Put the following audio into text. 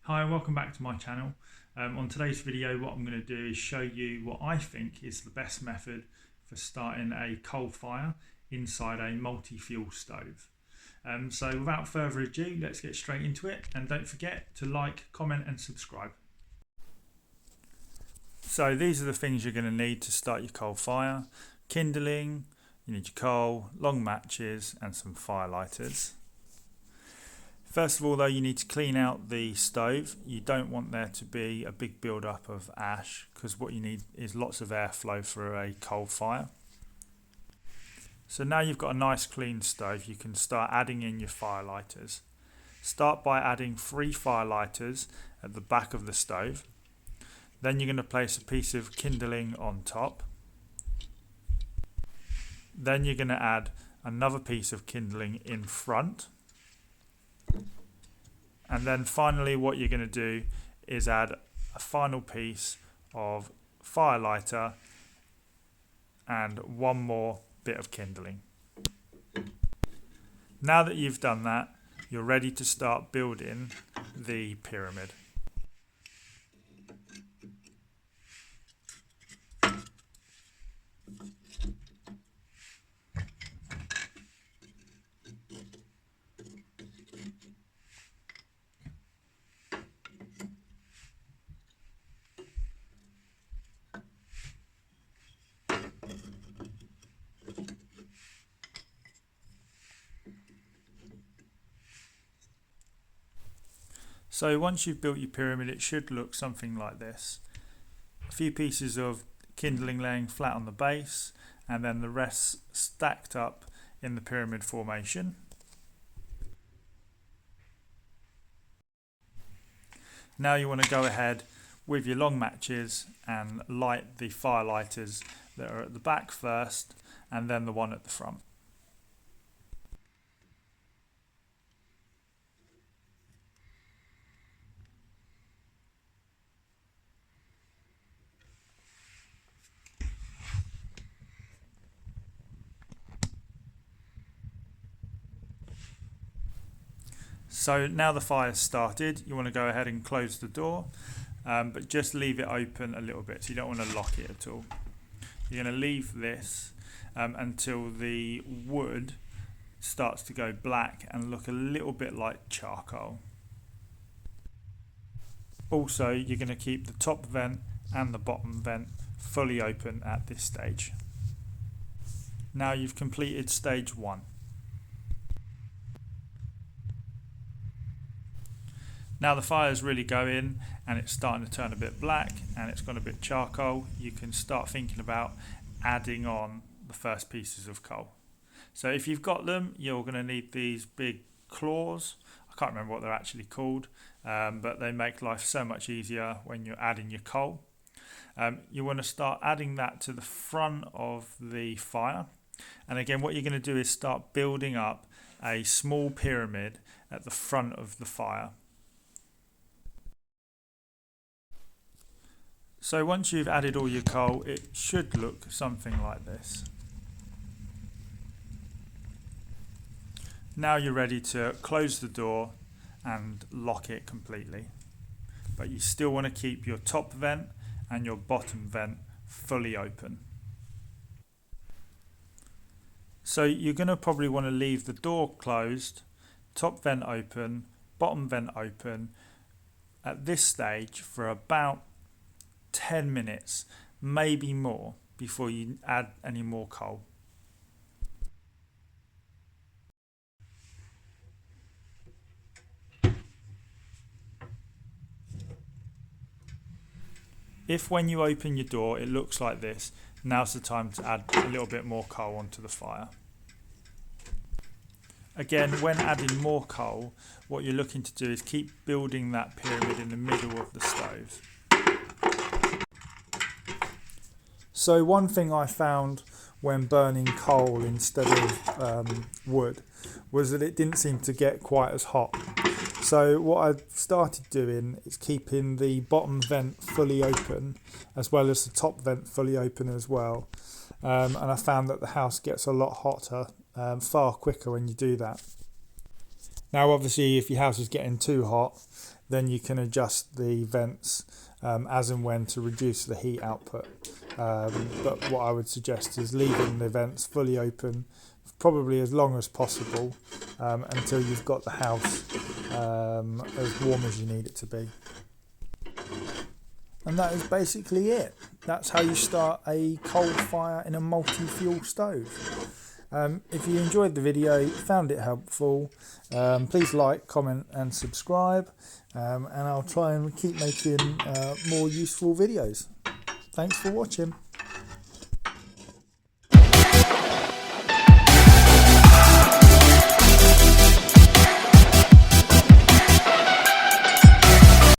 Hi and welcome back to my channel. On today's video what I'm going to do is show you what I think is the best method for starting a coal fire inside a multi-fuel stove. So without further ado, let's get straight into it, and don't forget to like, comment and subscribe. So these are the things you're going to need to start your coal fire. Kindling, you need your coal, long matches and some fire lighters. First of all though, you need to clean out the stove. You don't want there to be a big build up of ash, because what you need is lots of airflow for a coal fire. So now you've got a nice clean stove, you can start adding in your fire lighters. Start by adding 3 fire lighters at the back of the stove. Then you're going to place a piece of kindling on top. Then you're going to add another piece of kindling in front. And then finally what you're going to do is add a final piece of fire lighter and one more bit of kindling. Now that you've done that, you're ready to start building the pyramid. So once you've built your pyramid, it should look something like this. A few pieces of kindling laying flat on the base, and then the rest stacked up in the pyramid formation. Now you want to go ahead with your long matches and light the fire lighters that are at the back first, and then the one at the front. So now the fire's started, you want to go ahead and close the door, but just leave it open a little bit, so you don't want to lock it at all. You're going to leave this until the wood starts to go black and look a little bit like charcoal. Also, you're going to keep the top vent and the bottom vent fully open at this stage. Now you've completed stage 1. Now the fire's really going and it's starting to turn a bit black and it's gone a bit charcoal. You can start thinking about adding on the first pieces of coal. So if you've got them, you're going to need these big claws. I can't remember what they're actually called, but they make life so much easier when you're adding your coal. You want to start adding that to the front of the fire. And again, what you're going to do is start building up a small pyramid at the front of the fire. So once you've added all your coal, it should look something like this. Now you're ready to close the door and lock it completely. But you still want to keep your top vent and your bottom vent fully open. So you're going to probably want to leave the door closed, top vent open, bottom vent open at this stage for about 10 minutes, maybe more, before you add any more coal. If when you open your door it looks like this, now's the time to add a little bit more coal onto the fire. Again, when adding more coal, what you're looking to do is keep building that pyramid in the middle of the stove. So one thing I found when burning coal instead of wood was that it didn't seem to get quite as hot. So what I've started doing is keeping the bottom vent fully open as well as the top vent fully open as well. And I found that the house gets a lot hotter far quicker when you do that. Now obviously if your house is getting too hot, then you can adjust the vents as and when to reduce the heat output. But what I would suggest is leaving the vents fully open probably as long as possible until you've got the house as warm as you need it to be. And that is basically it. That's how you start a coal fire in a multi-fuel stove. If you enjoyed the video, found it helpful, please like, comment and subscribe, and I'll try and keep making more useful videos. Thanks for watching.